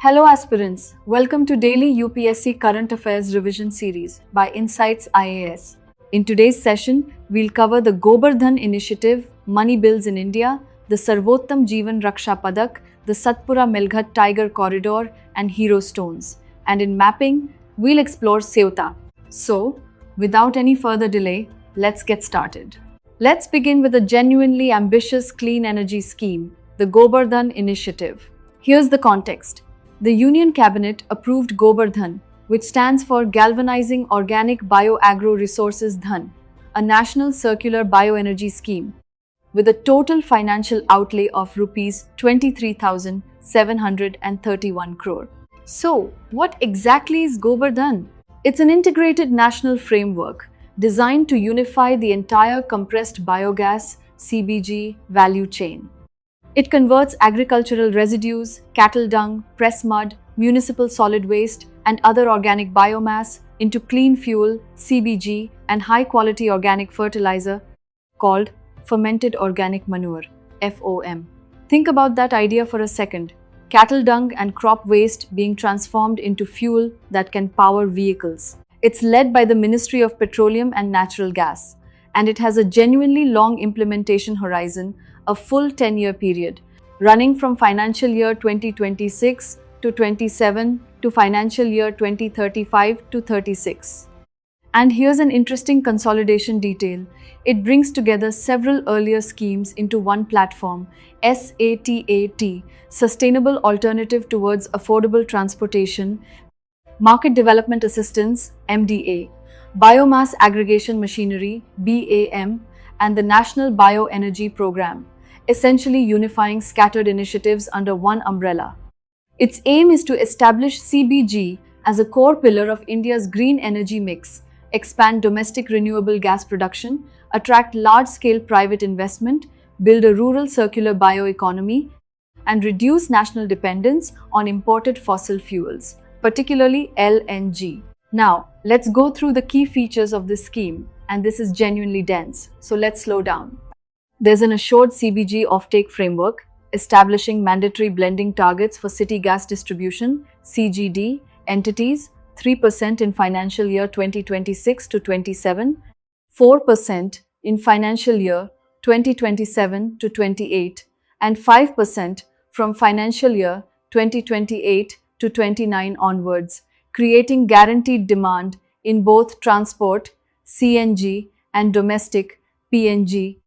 Hello aspirants, welcome to daily UPSC Current Affairs Revision Series by Insights IAS. In today's session, we'll cover the GOBARdhan Initiative, Money Bills in India, the Sarvottam Jeevan Raksha Padak, the Satpura Melghat Tiger Corridor and Hero Stones. And in mapping, we'll explore Ceuta. So, without any further delay, let's get started. Let's begin with a genuinely ambitious clean energy scheme, the GOBARdhan Initiative. Here's the context. The Union Cabinet approved GOBARdhan, which stands for Galvanizing Organic Bioagro Resources Dhan, a national circular bioenergy scheme, with a total financial outlay of Rs 23,731 crore. So, what exactly is GOBARdhan? It's an integrated national framework designed to unify the entire compressed biogas (CBG) value chain. It converts agricultural residues, cattle dung, press mud, municipal solid waste, and other organic biomass into clean fuel, CBG, and high-quality organic fertilizer called fermented organic manure, FOM. Think about that idea for a second. Cattle dung and crop waste being transformed into fuel that can power vehicles. It's led by the Ministry of Petroleum and Natural Gas, and it has a genuinely long implementation horizon, a full 10-year period, running from financial year 2026 to 27 to financial year 2035 to 36. And here's an interesting consolidation detail. It brings together several earlier schemes into one platform, SATAT, Sustainable Alternative Towards Affordable Transportation, Market Development Assistance, MDA, Biomass Aggregation Machinery, BAM, and the National Bioenergy Program, essentially unifying scattered initiatives under one umbrella. Its aim is to establish CBG as a core pillar of India's green energy mix, expand domestic renewable gas production, attract large-scale private investment, build a rural circular bioeconomy, and reduce national dependence on imported fossil fuels, particularly LNG. Now, let's go through the key features of this scheme, and this is genuinely dense, so let's slow down. There's an assured CBG offtake framework, establishing mandatory blending targets for city gas distribution, CGD, entities, 3% in financial year 2026 to 27, 4% in financial year 2027 to 28, and 5% from financial year 2028 to 29 onwards, creating guaranteed demand in both transport, CNG, and domestic, PNG,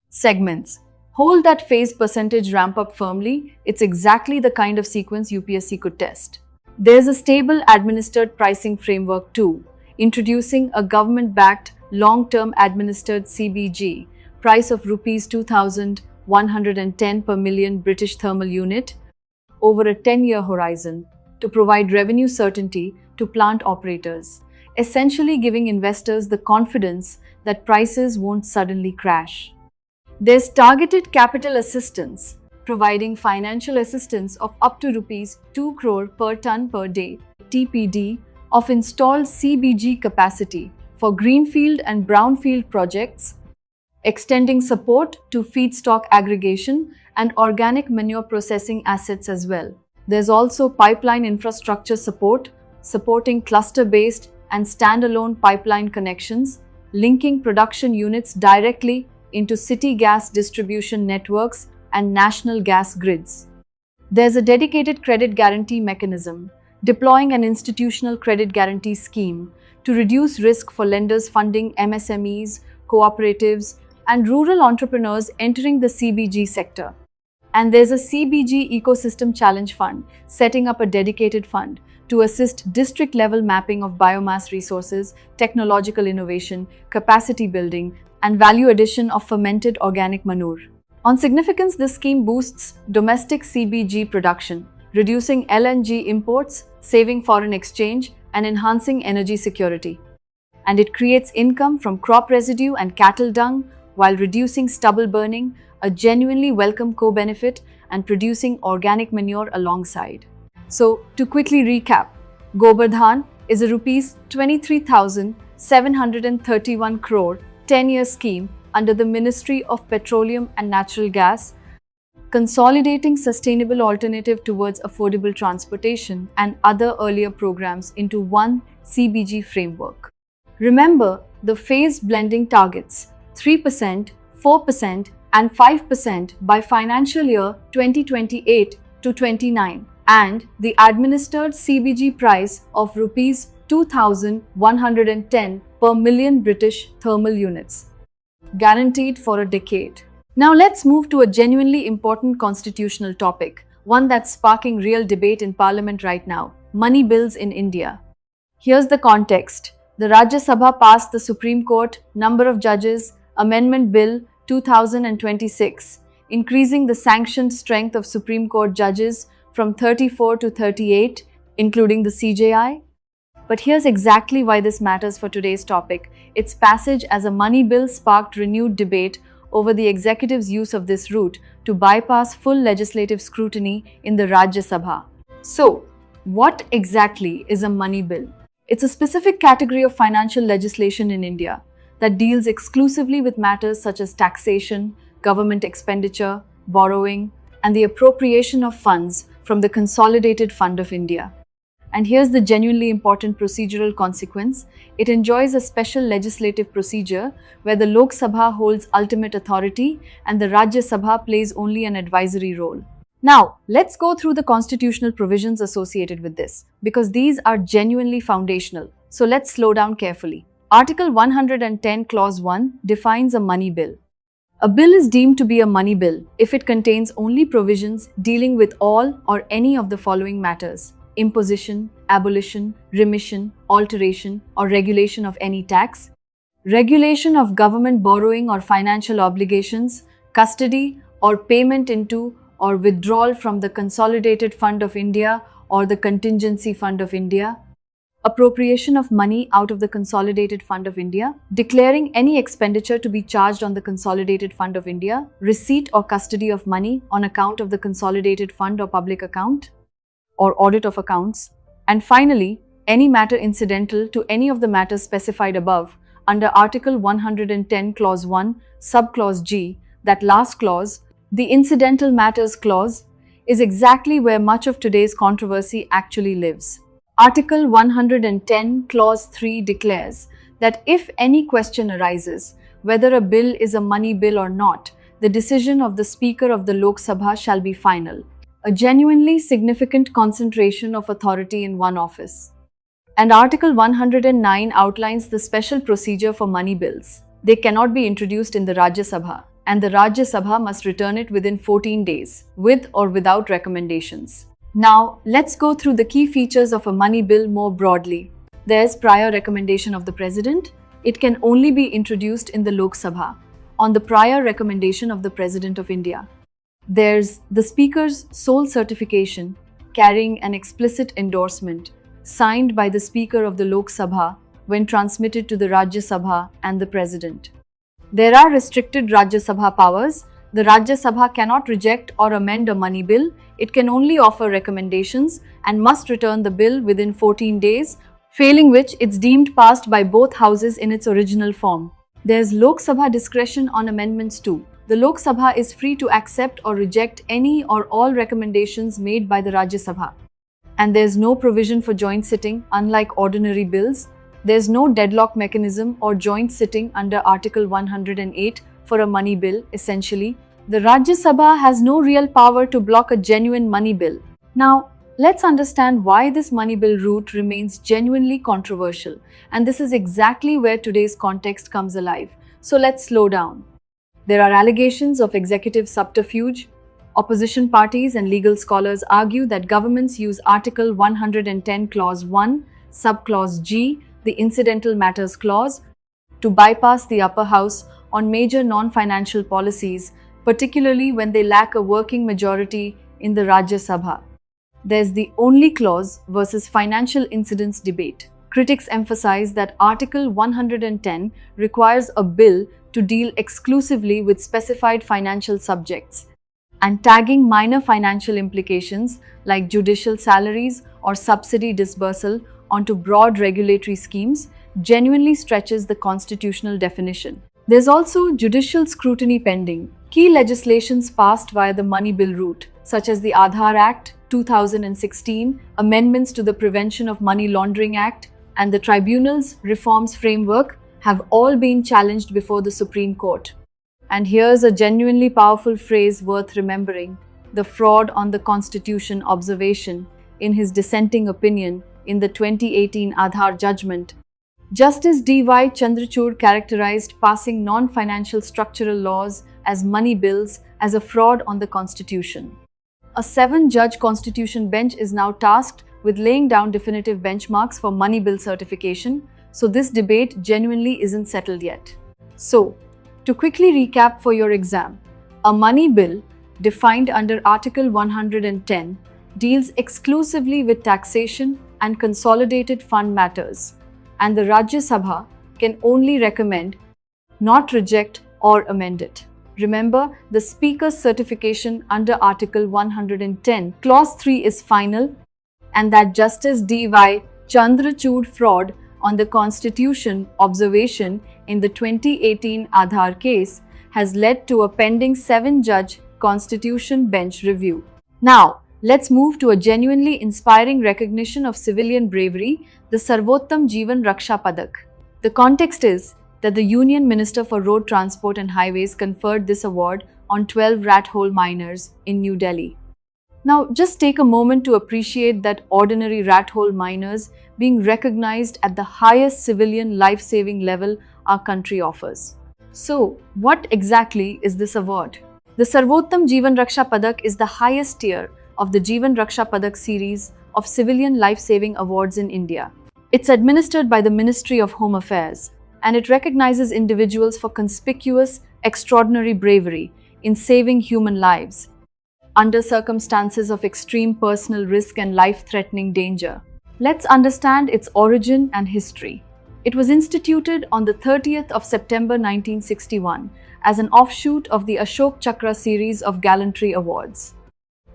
segments. Hold that phase percentage ramp up firmly, it's exactly the kind of sequence UPSC could test. There's a stable administered pricing framework too, introducing a government-backed, long-term administered CBG, price of Rs 2,110 per million British thermal unit, over a 10-year horizon, to provide revenue certainty to plant operators, essentially giving investors the confidence that prices won't suddenly crash. There's targeted capital assistance, providing financial assistance of up to Rs 2 crore per ton per day, TPD, of installed CBG capacity for greenfield and brownfield projects, extending support to feedstock aggregation and organic manure processing assets as well. There's also pipeline infrastructure support, supporting cluster-based and standalone pipeline connections, linking production units directly into city gas distribution networks and national gas grids. There's a dedicated credit guarantee mechanism, deploying an institutional credit guarantee scheme to reduce risk for lenders funding MSMEs, cooperatives, and rural entrepreneurs entering the CBG sector. And there's a CBG Ecosystem Challenge Fund, setting up a dedicated fund to assist district-level mapping of biomass resources, technological innovation, capacity building, and value addition of fermented organic manure. On significance, this scheme boosts domestic CBG production, reducing LNG imports, saving foreign exchange, and enhancing energy security. And it creates income from crop residue and cattle dung while reducing stubble burning, a genuinely welcome co-benefit, and producing organic manure alongside. So, to quickly recap, GOBARdhan is a Rs 23,731 crore 10-year scheme under the Ministry of Petroleum and Natural Gas, consolidating sustainable alternative towards affordable transportation and other earlier programs into one CBG framework. Remember the phased blending targets 3%, 4% and 5% by financial year 2028 to 29 and the administered CBG price of Rs 2,110 per million British thermal units, guaranteed for a decade. Now let's move to a genuinely important constitutional topic, one that's sparking real debate in Parliament right now: money bills in India. Here's the context. The Rajya Sabha passed the Supreme Court Number of Judges Amendment Bill 2026, increasing the sanctioned strength of Supreme Court judges from 34 to 38, including the CJI. But here's exactly why this matters for today's topic. Its passage as a money bill sparked renewed debate over the executive's use of this route to bypass full legislative scrutiny in the Rajya Sabha. So, what exactly is a money bill? It's a specific category of financial legislation in India that deals exclusively with matters such as taxation, government expenditure, borrowing, and the appropriation of funds from the Consolidated Fund of India. And here's the genuinely important procedural consequence. It enjoys a special legislative procedure where the Lok Sabha holds ultimate authority and the Rajya Sabha plays only an advisory role. Now, let's go through the constitutional provisions associated with this, because these are genuinely foundational. So let's slow down carefully. Article 110 Clause 1 defines a money bill. A bill is deemed to be a money bill if it contains only provisions dealing with all or any of the following matters: imposition, abolition, remission, alteration or regulation of any tax, regulation of government borrowing or financial obligations, custody or payment into or withdrawal from the Consolidated Fund of India or the Contingency Fund of India, appropriation of money out of the Consolidated Fund of India, declaring any expenditure to be charged on the Consolidated Fund of India, receipt or custody of money on account of the Consolidated Fund or public account, or audit of accounts, and finally, any matter incidental to any of the matters specified above under Article 110 Clause 1, Subclause G. That last clause, the Incidental Matters Clause, is exactly where much of today's controversy actually lives. Article 110 Clause 3 declares that if any question arises whether a bill is a money bill or not, the decision of the Speaker of the Lok Sabha shall be final, a genuinely significant concentration of authority in one office. And Article 109 outlines the special procedure for money bills. They cannot be introduced in the Rajya Sabha, and the Rajya Sabha must return it within 14 days, with or without recommendations. Now, let's go through the key features of a money bill more broadly. There's prior recommendation of the President. It can only be introduced in the Lok Sabha on the prior recommendation of the President of India. There's the Speaker's sole certification, carrying an explicit endorsement, signed by the Speaker of the Lok Sabha when transmitted to the Rajya Sabha and the President. There are restricted Rajya Sabha powers. The Rajya Sabha cannot reject or amend a money bill. It can only offer recommendations and must return the bill within 14 days, failing which it's deemed passed by both houses in its original form. There's Lok Sabha discretion on amendments too. The Lok Sabha is free to accept or reject any or all recommendations made by the Rajya Sabha. And there's no provision for joint sitting, unlike ordinary bills. There's no deadlock mechanism or joint sitting under Article 108 for a money bill. Essentially, the Rajya Sabha has no real power to block a genuine money bill. Now, let's understand why this money bill route remains genuinely controversial. And this is exactly where today's context comes alive. So let's slow down. There are allegations of executive subterfuge. Opposition parties and legal scholars argue that governments use Article 110 Clause 1, Subclause G, the Incidental Matters Clause, to bypass the upper house on major non-financial policies, particularly when they lack a working majority in the Rajya Sabha. There's the only clause versus financial incidents debate. Critics emphasize that Article 110 requires a bill to deal exclusively with specified financial subjects, and tagging minor financial implications like judicial salaries or subsidy disbursal onto broad regulatory schemes genuinely stretches the constitutional definition. There's also judicial scrutiny pending. Key legislations passed via the money bill route, such as the Aadhaar Act 2016, amendments to the Prevention of Money Laundering Act, and the Tribunal's reforms framework, have all been challenged before the Supreme Court. And here's a genuinely powerful phrase worth remembering: the fraud on the Constitution observation. In his dissenting opinion in the 2018 Aadhaar judgment, Justice D.Y. Chandrachud characterized passing non-financial structural laws as money bills as a fraud on the Constitution. A 7-judge Constitution bench is now tasked with laying down definitive benchmarks for money bill certification, so this debate genuinely isn't settled yet. So, to quickly recap for your exam, a money bill, defined under Article 110, deals exclusively with taxation and consolidated fund matters, and the Rajya Sabha can only recommend, not reject or amend it. Remember, the Speaker's certification under Article 110, Clause 3 is final, and that Justice D.Y. Chandrachud fraud on the Constitution observation in the 2018 Aadhaar case has led to a pending 7-judge Constitution bench review. Now, let's move to a genuinely inspiring recognition of civilian bravery, the Sarvottam Jeevan Raksha Padak. The context is that the Union Minister for Road Transport and Highways conferred this award on 12 rat hole miners in New Delhi. Now, just take a moment to appreciate that ordinary rat hole miners being recognized at the highest civilian life-saving level our country offers. So, what exactly is this award? The Sarvottam Jeevan Raksha Padak is the highest tier of the Jeevan Raksha Padak series of civilian life-saving awards in India. It's administered by the Ministry of Home Affairs, and it recognizes individuals for conspicuous, extraordinary bravery in saving human lives under circumstances of extreme personal risk and life-threatening danger. Let's understand its origin and history. It was instituted on the 30th of September 1961 as an offshoot of the Ashok Chakra series of gallantry awards.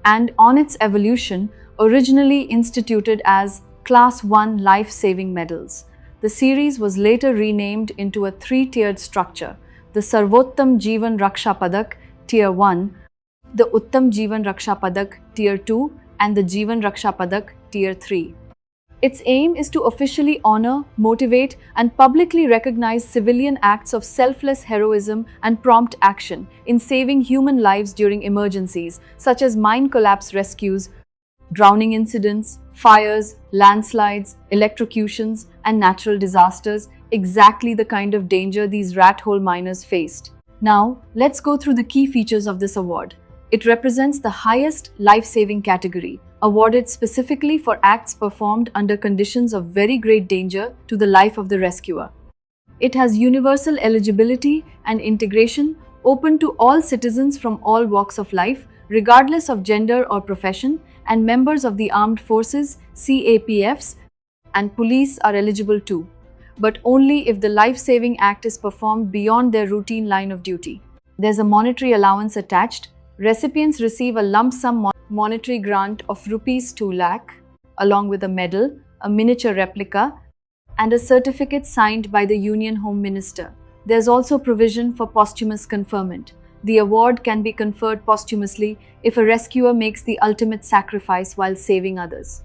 And on its evolution, originally instituted as Class 1 life-saving medals, the series was later renamed into a 3-tiered structure: the Sarvottam Jeevan Raksha Padak Tier 1, the Uttam Jeevan Raksha Padak Tier 2, and the Jeevan Raksha Padak Tier 3. Its aim is to officially honor, motivate, and publicly recognize civilian acts of selfless heroism and prompt action in saving human lives during emergencies such as mine collapse rescues, drowning incidents, fires, landslides, electrocutions, and natural disasters, exactly the kind of danger these rat hole miners faced. Now, let's go through the key features of this award. It represents the highest life-saving category, awarded specifically for acts performed under conditions of very great danger to the life of the rescuer. It has universal eligibility and integration, open to all citizens from all walks of life, regardless of gender or profession, and members of the armed forces, CAPFs, and police are eligible too, but only if the life-saving act is performed beyond their routine line of duty. There's a monetary allowance attached. Recipients receive a lump sum monetary grant of Rs 2 lakh, along with a medal, a miniature replica, and a certificate signed by the Union Home Minister. There's also provision for posthumous conferment. The award can be conferred posthumously if a rescuer makes the ultimate sacrifice while saving others.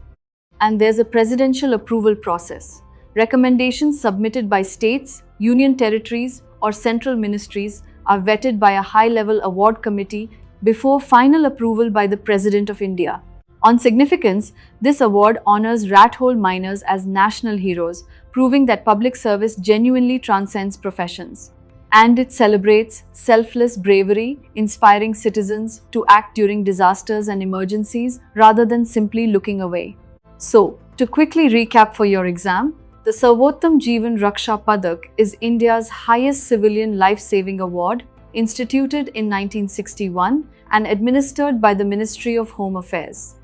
And there's a presidential approval process. Recommendations submitted by states, union territories, or central ministries are vetted by a high-level award committee before final approval by the President of India. On significance, this award honors rat hole miners as national heroes, proving that public service genuinely transcends professions. And it celebrates selfless bravery, inspiring citizens to act during disasters and emergencies rather than simply looking away. So, to quickly recap for your exam, the Sarvottam Jeevan Raksha Padak is India's highest civilian life-saving award, instituted in 1961 and administered by the Ministry of Home Affairs.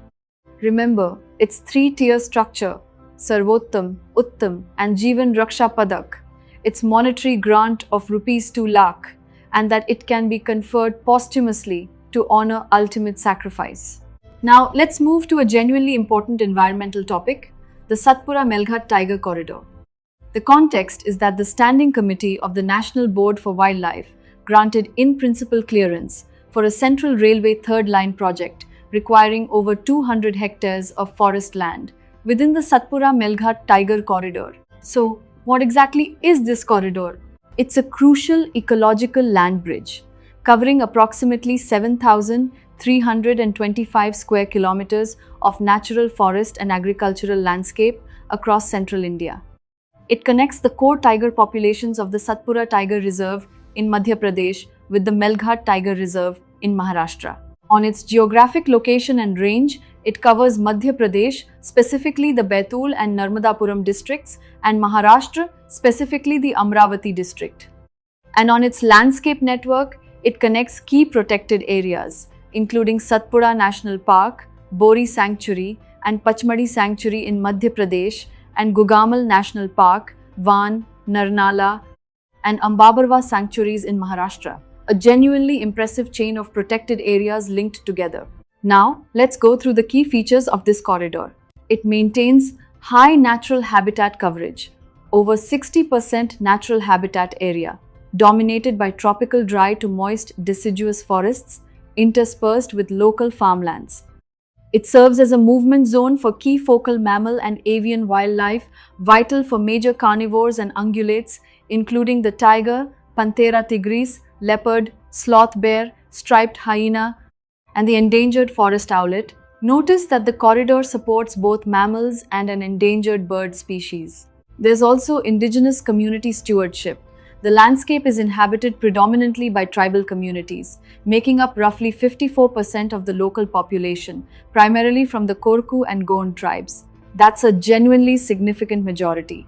Remember, its 3-tier structure, Sarvottam, Uttam, and Jeevan Raksha Padak, its monetary grant of Rs 2 lakh, and that it can be conferred posthumously to honor ultimate sacrifice. Now, let's move to a genuinely important environmental topic, the Satpura Melghat Tiger Corridor. The context is that the Standing Committee of the National Board for Wildlife granted in-principle clearance for a Central Railway third line project requiring over 200 hectares of forest land within the Satpura Melghat Tiger Corridor. So, what exactly is this corridor? It's a crucial ecological land bridge covering approximately 7,325 square kilometers of natural forest and agricultural landscape across central India. It connects the core tiger populations of the Satpura Tiger Reserve in Madhya Pradesh with the Melghat Tiger Reserve in Maharashtra. On its geographic location and range, it covers Madhya Pradesh, specifically the Baitul and Narmadapuram districts, and Maharashtra, specifically the Amravati district. And on its landscape network, it connects key protected areas, including Satpura National Park, Bori Sanctuary, and Pachmadi Sanctuary in Madhya Pradesh, and Gugamal National Park, Van, Narnala, and Ambabarwa sanctuaries in Maharashtra. A genuinely impressive chain of protected areas linked together. Now, let's go through the key features of this corridor. It maintains high natural habitat coverage, over 60% natural habitat area, dominated by tropical dry to moist deciduous forests, interspersed with local farmlands. It serves as a movement zone for key focal mammal and avian wildlife, vital for major carnivores and ungulates, including the tiger, Panthera tigris, leopard, sloth bear, striped hyena, and the endangered forest owlet. Notice that the corridor supports both mammals and an endangered bird species. There's also indigenous community stewardship. The landscape is inhabited predominantly by tribal communities, making up roughly 54% of the local population, primarily from the Korku and Gond tribes. That's a genuinely significant majority.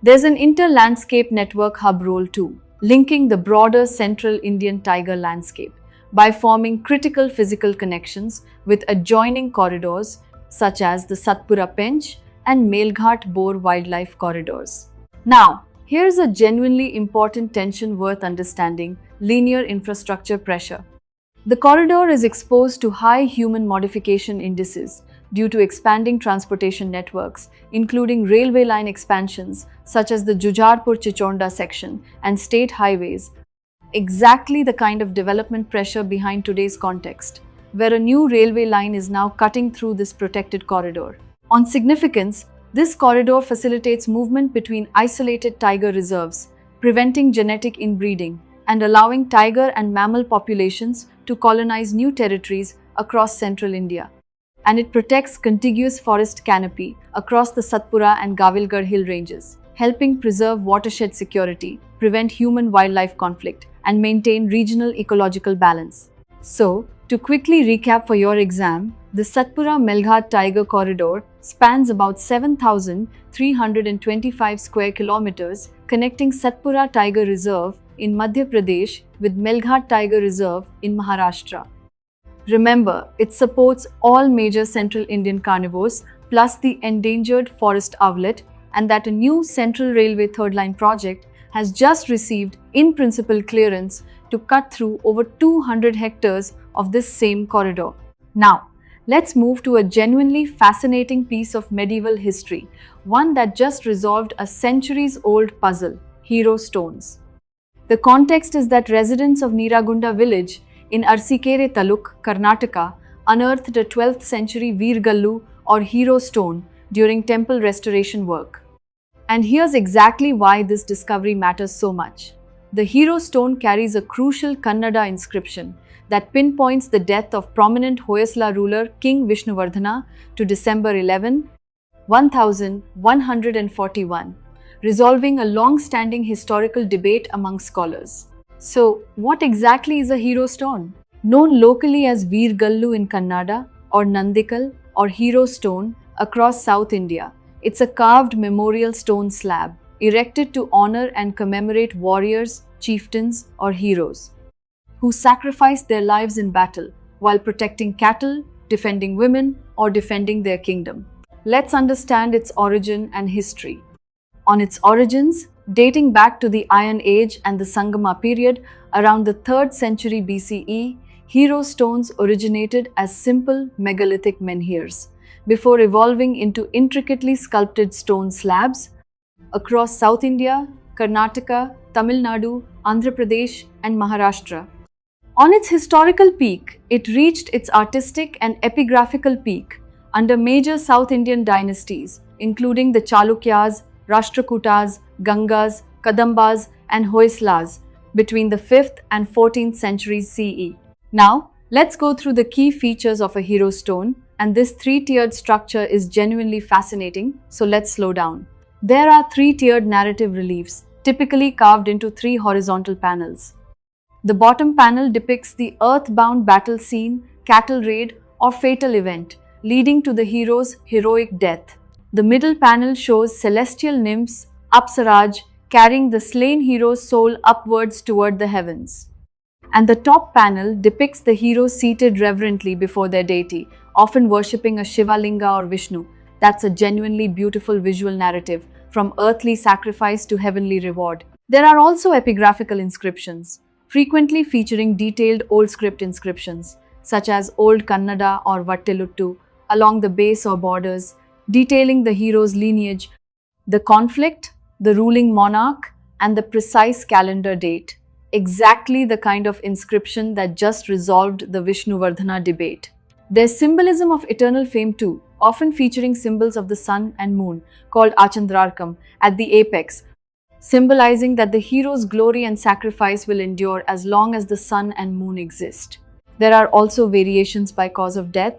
There's an inter-landscape network hub role too, linking the broader central Indian tiger landscape by forming critical physical connections with adjoining corridors such as the Satpura Pench and Melghat Boar wildlife corridors. Now, here's a genuinely important tension worth understanding: linear infrastructure pressure. The corridor is exposed to high human modification indices due to expanding transportation networks, including railway line expansions such as the Jujarpur-Chichonda section and state highways, exactly the kind of development pressure behind today's context, where a new railway line is now cutting through this protected corridor. On significance, this corridor facilitates movement between isolated tiger reserves, preventing genetic inbreeding and allowing tiger and mammal populations to colonize new territories across central India. And it protects contiguous forest canopy across the Satpura and Gavilgarh hill ranges, helping preserve watershed security, prevent human-wildlife conflict, and maintain regional ecological balance. So, to quickly recap for your exam, the Satpura Melghat Tiger Corridor spans about 7,325 square kilometers, connecting Satpura Tiger Reserve in Madhya Pradesh with Melghat Tiger Reserve in Maharashtra. Remember, it supports all major central Indian carnivores plus the endangered forest owlet, and that a new Central Railway third line project has just received in-principle clearance to cut through over 200 hectares of this same corridor. Now, let's move to a genuinely fascinating piece of medieval history, one that just resolved a centuries-old puzzle: hero stones. The context is that residents of Neeragunda village in Arsikere Taluk, Karnataka, unearthed a 12th century Veeragallu or hero stone during temple restoration work. And here's exactly why this discovery matters so much. The hero stone carries a crucial Kannada inscription that pinpoints the death of prominent Hoysala ruler King Vishnuvardhana to December 11, 1141, resolving a long-standing historical debate among scholars. So, what exactly is a hero stone? Known locally as Veeragallu in Kannada, or Nandikal, or hero stone across South India, it's a carved memorial stone slab erected to honor and commemorate warriors, chieftains, or heroes who sacrificed their lives in battle while protecting cattle, defending women, or defending their kingdom. Let's understand its origin and history. On its origins, dating back to the Iron Age and the Sangama period around the 3rd century BCE, hero stones originated as simple megalithic menhirs before evolving into intricately sculpted stone slabs. across South India, Karnataka, Tamil Nadu, Andhra Pradesh, and Maharashtra. On its historical peak, it reached its artistic and epigraphical peak under major South Indian dynasties, including the Chalukyas, Rashtrakutas, Gangas, Kadambas, and Hoysalas between the 5th and 14th centuries CE. Now, let's go through the key features of a hero stone, and this three-tiered structure is genuinely fascinating, so let's slow down. There are three-tiered narrative reliefs, typically carved into three horizontal panels. The bottom panel depicts the earthbound battle scene, cattle raid, or fatal event, leading to the hero's heroic death. The middle panel shows celestial nymphs, Apsaraj, carrying the slain hero's soul upwards toward the heavens. And the top panel depicts the heroes seated reverently before their deity, often worshipping a Shiva Linga or Vishnu. That's a genuinely beautiful visual narrative, from earthly sacrifice to heavenly reward. There are also epigraphical inscriptions, frequently featuring detailed old script inscriptions, such as Old Kannada or Vatteluttu, along the base or borders, detailing the hero's lineage, the conflict, the ruling monarch, and the precise calendar date. Exactly the kind of inscription that just resolved the Vishnuvardhana debate. There's symbolism of eternal fame too, often featuring symbols of the sun and moon, called Achandrarkam, at the apex, symbolizing that the hero's glory and sacrifice will endure as long as the sun and moon exist. There are also variations by cause of death.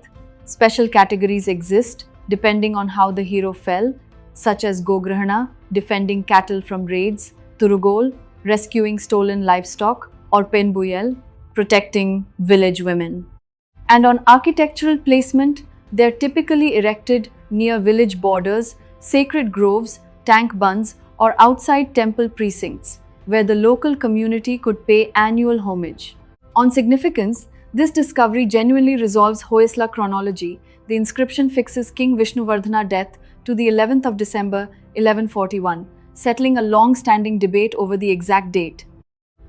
Special categories exist depending on how the hero fell, such as Gograhana, defending cattle from raids, Turugol, rescuing stolen livestock, or Penbuyel, protecting village women. And on architectural placement, they're typically erected near village borders, sacred groves, tank bunds, or outside temple precincts, where the local community could pay annual homage. On significance, this discovery genuinely resolves Hoysala chronology. The inscription fixes King Vishnuvardhana's death to the 11th of December 1141, settling a long-standing debate over the exact date.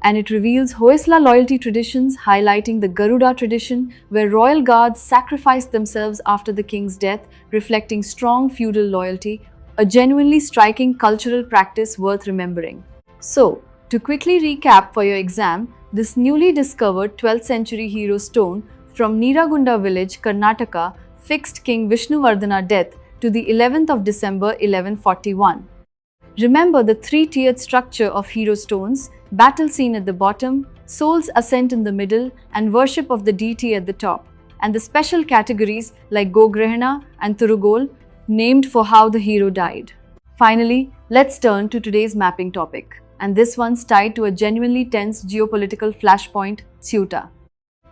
And it reveals Hoysala loyalty traditions, highlighting the Garuda tradition, where royal guards sacrificed themselves after the king's death, reflecting strong feudal loyalty, a genuinely striking cultural practice worth remembering. So, to quickly recap for your exam, this newly discovered 12th century hero stone from Neeragunda village, Karnataka, fixed King Vishnuvardhana's death to the 11th of December 1141. Remember the three-tiered structure of hero stones: battle scene at the bottom, soul's ascent in the middle, and worship of the deity at the top, and the special categories like Gograhana and Turugol, named for how the hero died. Finally, let's turn to today's mapping topic, and this one's tied to a genuinely tense geopolitical flashpoint, Ceuta.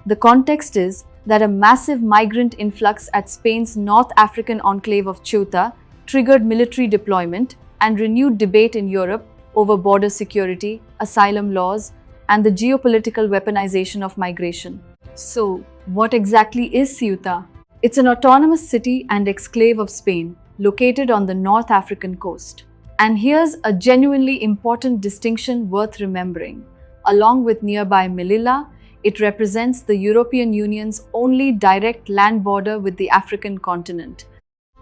The context is that a massive migrant influx at Spain's North African enclave of Ceuta triggered military deployment and renewed debate in Europe over border security, asylum laws, and the geopolitical weaponization of migration. So, what exactly is Ceuta? It's an autonomous city and exclave of Spain, located on the North African coast. And here's a genuinely important distinction worth remembering. Along with nearby Melilla, it represents the European Union's only direct land border with the African continent.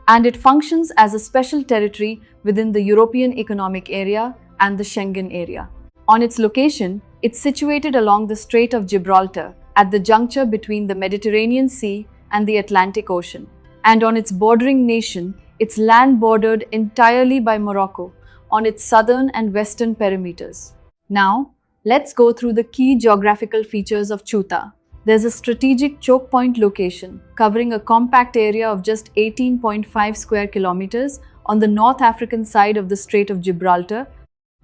And it functions as a special territory within the European Economic Area and the Schengen area. On its location, it's situated along the Strait of Gibraltar, at the juncture between the Mediterranean Sea and the Atlantic Ocean. And on its bordering nation, it's land bordered entirely by Morocco on its southern and western perimeters. Now, let's go through the key geographical features of Ceuta. There's a strategic choke point location covering a compact area of just 18.5 square kilometers on the North African side of the Strait of Gibraltar,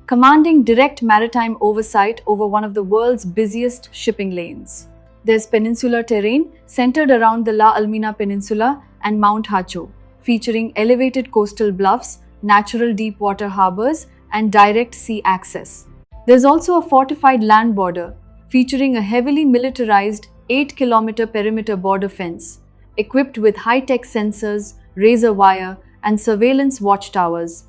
commanding direct maritime oversight over one of the world's busiest shipping lanes. There's peninsular terrain centered around the La Almina Peninsula and Mount Hacho, featuring elevated coastal bluffs, natural deep water harbors, and direct sea access. There's also a fortified land border, featuring a heavily militarized 8-kilometer perimeter border fence, equipped with high-tech sensors, razor wire, and surveillance watchtowers,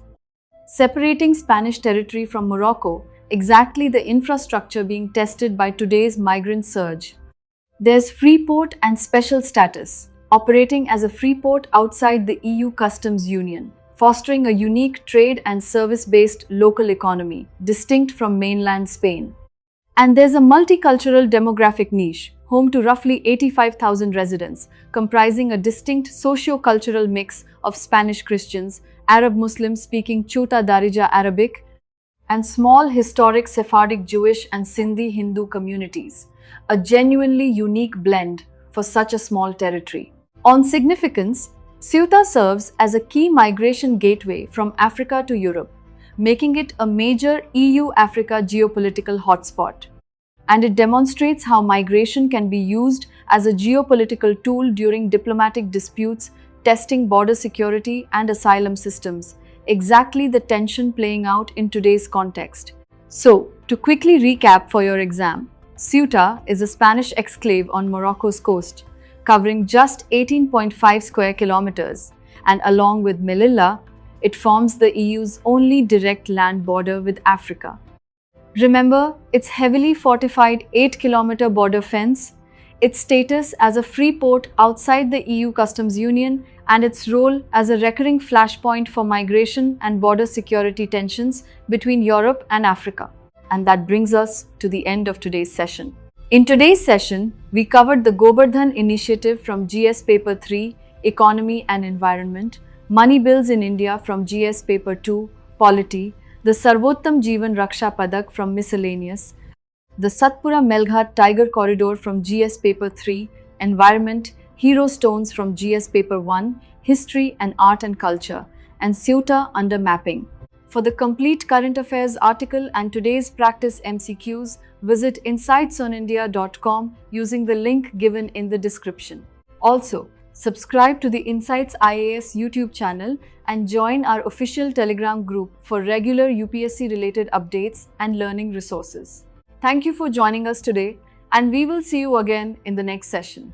separating Spanish territory from Morocco, exactly the infrastructure being tested by today's migrant surge. There's free port and special status, operating as a free port outside the EU Customs Union, fostering a unique trade and service-based local economy, distinct from mainland Spain. And there's a multicultural demographic niche, home to roughly 85,000 residents, comprising a distinct socio-cultural mix of Spanish Christians, Arab Muslims speaking Chota Darija Arabic, and small historic Sephardic Jewish and Sindhi Hindu communities, a genuinely unique blend for such a small territory. On significance, Ceuta serves as a key migration gateway from Africa to Europe, making it a major EU-Africa geopolitical hotspot. And it demonstrates how migration can be used as a geopolitical tool during diplomatic disputes, testing border security and asylum systems, exactly the tension playing out in today's context. So, to quickly recap for your exam, Ceuta is a Spanish exclave on Morocco's coast, covering just 18.5 square kilometers, and along with Melilla, it forms the EU's only direct land border with Africa. Remember its heavily fortified 8-kilometer border fence, its status as a free port outside the EU customs union, and its role as a recurring flashpoint for migration and border security tensions between Europe and Africa. And that brings us to the end of today's session. In today's session, we covered the GOBARdhan Initiative from GS Paper 3, Economy and Environment, Money Bills in India from GS Paper 2, Polity, the Sarvottam Jeevan Raksha Padak from Miscellaneous, the Satpura Melghat Tiger Corridor from GS Paper 3, Environment, Hero Stones from GS Paper 1, History and Art and Culture, and Ceuta under Mapping. For the complete current affairs article and today's practice MCQs, visit insightsonindia.com using the link given in the description. Also, subscribe to the Insights IAS YouTube channel and join our official Telegram group for regular UPSC related updates and learning resources. Thank you for joining us today, and we will see you again in the next session.